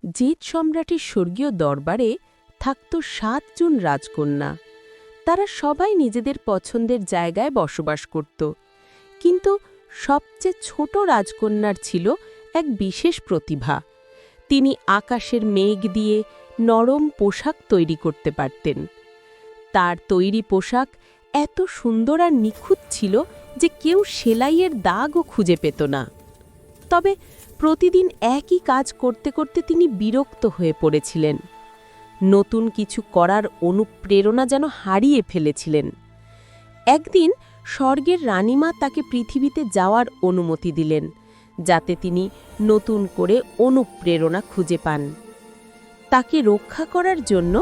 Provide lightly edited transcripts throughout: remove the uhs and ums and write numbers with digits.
জেদ সম্রাটের স্বর্গীয় দরবারে থাকত ৭ জন রাজকন্যা। তারা সবাই নিজেদের পছন্দের জায়গায় বসবাস করত, কিন্তু সবচেয়ে ছোট রাজকন্যার ছিল এক বিশেষ প্রতিভা। তিনি আকাশের মেঘ দিয়ে নরম পোশাক তৈরি করতে পারতেন। তার তৈরি পোশাক এত সুন্দর আর নিখুঁত ছিল যে কেউ সেলাইয়ের দাগও খুঁজে পেত না। তবে প্রতিদিন একই কাজ করতে করতে তিনি বিরক্ত হয়ে পড়েছিলেন। নতুন কিছু করার অনুপ্রেরণা যেন হারিয়ে ফেলেছিলেন। একদিন স্বর্গের রানীমা তাকে পৃথিবীতে যাওয়ার অনুমতি দিলেন, যাতে তিনি নতুন করে অনুপ্রেরণা খুঁজে পান। তাকে রক্ষা করার জন্য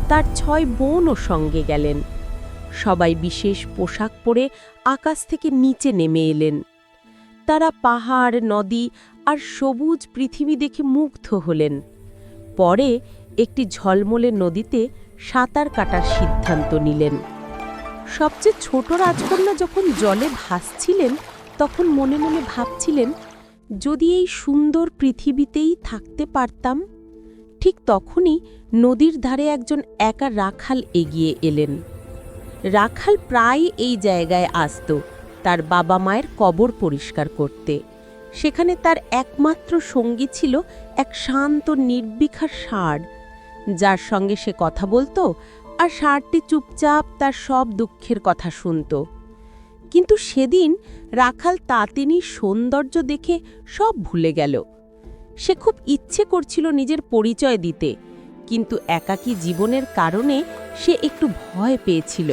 তার ৬ বোনও সঙ্গে গেলেন। সবাই বিশেষ পোশাক পরে আকাশ থেকে নিচে নেমে এলেন। তারা পাহাড়, নদী আর সবুজ পৃথিবী দেখে মুগ্ধ হলেন। পরে একটি ঝলমলে নদীতে সাঁতার কাটার সিদ্ধান্ত নিলেন। সবচেয়ে ছোট রাজকন্যা যখন জলে ভাসছিলেন, তখন মনে মনে ভাবছিলেন, যদি এই সুন্দর পৃথিবীতেই থাকতে পারতাম। ঠিক তখনই নদীর ধারে একজন একা রাখাল এগিয়ে এলেন। রাখাল প্রায় এই জায়গায় আসত তার বাবা মায়ের কবর পরিষ্কার করতে। সেখানে তার একমাত্র সঙ্গী ছিল এক শান্ত নির্বিকার ষাঁড়, যার সঙ্গে সে কথা বলতো, আর ষাঁড়টি চুপচাপ তার সব দুঃখের কথা শুনত। কিন্তু সেদিন রাখাল তাতিনীর সৌন্দর্য দেখে সব ভুলে গেল। সে খুব ইচ্ছে করছিল নিজের পরিচয় দিতে, কিন্তু একাকী জীবনের কারণে সে একটু ভয় পেয়েছিল।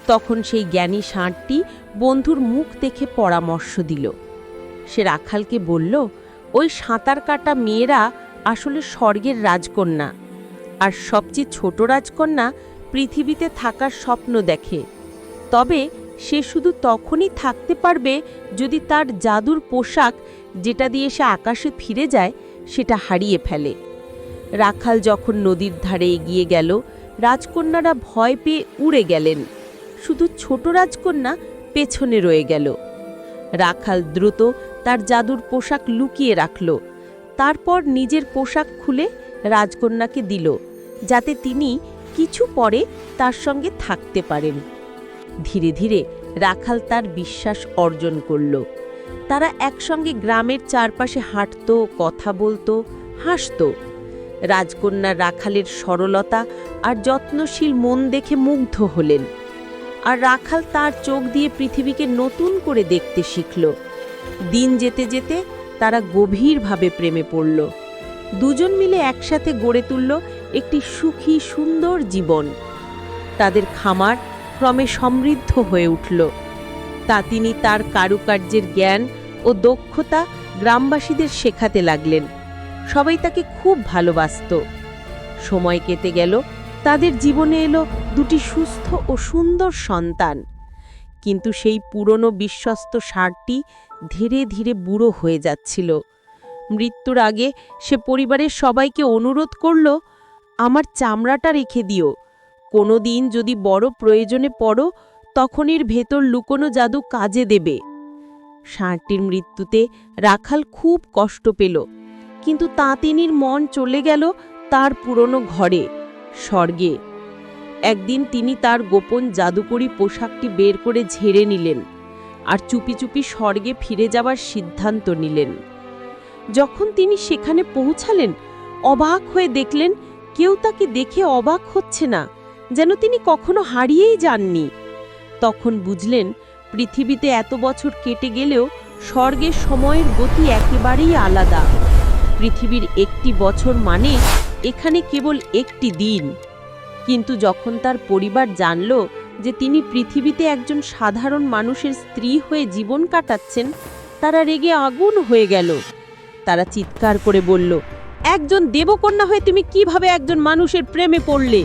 তখন সেই জ্ঞানী ষাঁড়টি বন্ধুর মুখ দেখে পরামর্শ দিল। সে রাখালকে বলল, ওই সাঁতার কাটা মেয়েরা আসলে স্বর্গের রাজকন্যা, আর সবচেয়ে ছোট রাজকন্যা পৃথিবীতে থাকার স্বপ্ন দেখে। তবে সে শুধু তখনই থাকতে পারবে যদি তার জাদুর পোশাক, যেটা দিয়ে সে আকাশে ফিরে যায়, সেটা হারিয়ে ফেলে। রাখাল যখন নদীর ধারে এগিয়ে গেল, রাজকন্যারা ভয় পেয়ে উড়ে গেলেন। শুধু ছোট রাজকন্যা পেছনে রয়ে গেল। রাখাল দ্রুত তার জাদুর পোশাক লুকিয়ে রাখল। তারপর নিজের পোশাক খুলে রাজকন্যাকে দিল, যাতে তিনি কিছু পরে তার সঙ্গে থাকতে পারেন। ধীরে ধীরে রাখাল তার বিশ্বাস অর্জন করল। তারা একসঙ্গে গ্রামের চারপাশে হাঁটত, কথা বলতো, হাসত। রাজকন্যা রাখালের সরলতা আর যত্নশীল মন দেখে মুগ্ধ হলেন, আর রাখাল তার চোখ দিয়ে পৃথিবীকে নতুন করে দেখতে শিখল। দিন যেতে যেতে তারা গভীরভাবে প্রেমে পড়ল। দুজন মিলে একসাথে গড়ে তুলল একটি সুখী, সুন্দর জীবন। তাদের খামার ক্রমে সমৃদ্ধ হয়ে উঠল। তাতিনী তার কারুকার্যের জ্ঞান ও দক্ষতা গ্রামবাসীদের শেখাতে লাগলেন। সবাই তাকে খুব ভালোবাসত। সময় কেটে গেল, তাদের জীবনে এলো 2টি সুস্থ ও সুন্দর সন্তান। কিন্তু সেই পুরনো বিশ্বস্ত ষাঁড়টি ধীরে ধীরে বুড়ো হয়ে যাচ্ছিল। মৃত্যুর আগে সে পরিবারের সবাইকে অনুরোধ করল, আমার চামড়াটা রেখে দিও। কোনো দিন যদি বড় প্রয়োজনে পড়ো, তখন এর ভেতর লুকোনো জাদু কাজে দেবে। ষাঁড়টির মৃত্যুতে রাখাল খুব কষ্ট পেল, কিন্তু তাঁতিনীর মন চলে গেল তার পুরনো ঘরে, স্বর্গে। একদিন তিনি তার গোপন জাদুকরী পোশাকটি বের করে ঝেড়ে নিলেন, আর চুপি চুপি স্বর্গে ফিরে যাওয়ার সিদ্ধান্ত নিলেন। যখন তিনি সেখানে পৌঁছালেন, অবাক হয়ে দেখলেন কেউ তাকে দেখে অবাক হচ্ছে না, যেন তিনি কখনো হারিয়েই যাননি। তখন বুঝলেন, পৃথিবীতে এত বছর কেটে গেলেও স্বর্গের সময়ের গতি একেবারেই আলাদা। পৃথিবীর 1টি বছর মানে এখানে কেবল 1টি দিন। কিন্তু যখন তার পরিবার জানল যে তিনি পৃথিবীতে একজন সাধারণ মানুষের স্ত্রী হয়ে জীবন কাটাচ্ছেন, তারা রেগে আগুন হয়ে গেল। তারা চিৎকার করে বলল, একজন দেবকন্যা হয়ে তুমি কিভাবে একজন মানুষের প্রেমে পড়লে?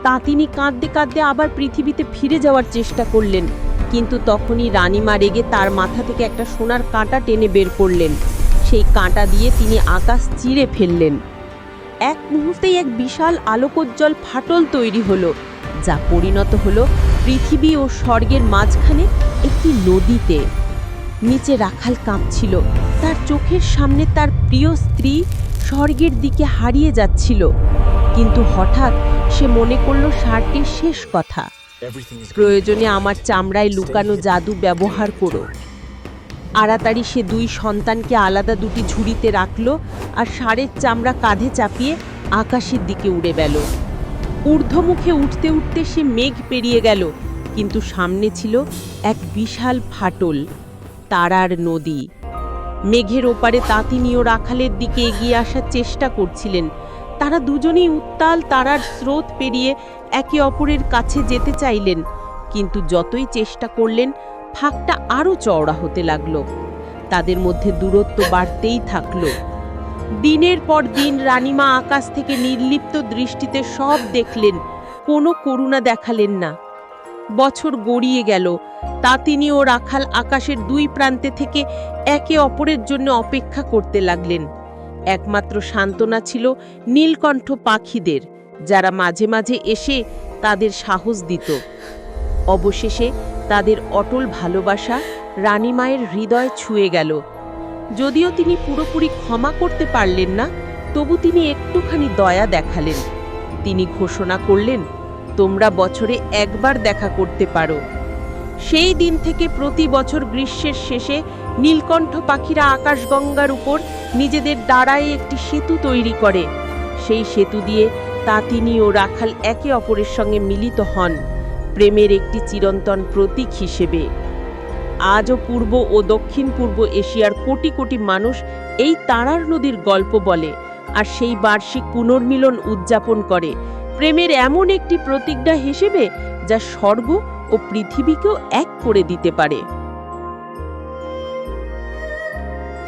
তাতিনী কাঁদতে কাঁদতে আবার পৃথিবীতে ফিরে যাওয়ার চেষ্টা করলেন, কিন্তু তখনই রানীমা রেগে তার মাথা থেকে একটা সোনার কাঁটা টেনে বের করলেন। সেই কাঁটা দিয়ে তিনি আকাশ চিরে ফেললেন। এক মুহূর্তেই এক বিশাল আলোকোজ্জ্বল ফাটল তৈরি হলো, যা পরিণত হলো পৃথিবী ও স্বর্গের মাঝখানে একটি নদীতে। নিচে রাখাল কাঁপছিল। তার চোখের সামনে তার প্রিয় স্ত্রী স্বর্গের দিকে হারিয়ে যাচ্ছিল। কিন্তু হঠাৎ সে মনে করল ষাঁড়টির শেষ কথা, প্রয়োজনে আমার চামড়ায় লুকানো জাদু ব্যবহার করো। তাড়াতাড়ি সে 2 সন্তানকে আলাদা 2টি ঝুড়িতে রাখল আর ষাঁড়ের চামড়া কাঁধে চাপিয়ে আকাশের দিকে উড়ে গেল। ঊর্ধ্বমুখে উঠতে উঠতে সে মেঘ পেরিয়ে গেল, কিন্তু সামনে ছিল এক বিশাল ফাটল, তারার নদী। মেঘের ওপারে তাতিনী ও রাখালের দিকে এগিয়ে আসার চেষ্টা করছিলেন। তারা দুজনেই উত্তাল তারার স্রোত পেরিয়ে একে অপরের কাছে যেতে চাইলেন, কিন্তু যতই চেষ্টা করলেন ফাঁকটা আরও চওড়া হতে লাগল। তাদের মধ্যে দূরত্ব বাড়তেই থাকল। দিনের পর দিন রানীমা আকাশ থেকে নির্লিপ্ত দৃষ্টিতে সব দেখলেন, কোনো করুণা দেখালেন না। বছর গড়িয়ে গেল। তাতিনী ও রাখাল আকাশের 2 প্রান্তে থেকে একে অপরের জন্য অপেক্ষা করতে লাগলেন। একমাত্র সান্ত্বনা ছিল নীলকণ্ঠ পাখিদের, যারা মাঝে মাঝে এসে তাদের সাহস দিত। অবশেষে তাদের অটল ভালোবাসা রানীমায়ের হৃদয় ছুঁয়ে গেল। যদিও তিনি পুরোপুরি ক্ষমা করতে পারলেন না, তবু তিনি একটুখানি দয়া দেখালেন। তিনি ঘোষণা করলেন, তোমরা বছরে একবার দেখা করতে পারো। সেই দিন থেকে প্রতি বছর গ্রীষ্মের শেষে নীলকণ্ঠ পাখিরা আকাশগঙ্গার উপর নিজেদের দাঁড়ায় একটি সেতু তৈরি করে। সেই সেতু দিয়ে তাতিনী ও রাখাল একে অপরের সঙ্গে মিলিত হন, প্রেমের একটি চিরন্তন প্রতীক হিসেবে। আজও পূর্ব ও দক্ষিণ পূর্ব এশিয়ার কোটি কোটি মানুষ এই তারার নদীর গল্প বলে আর সেই বার্ষিক পুনর্মিলন উদযাপন করে প্রেমের এমন একটি প্রতিজ্ঞা হিসেবে, যা স্বর্গ ও পৃথিবীকেও এক করে দিতে পারে।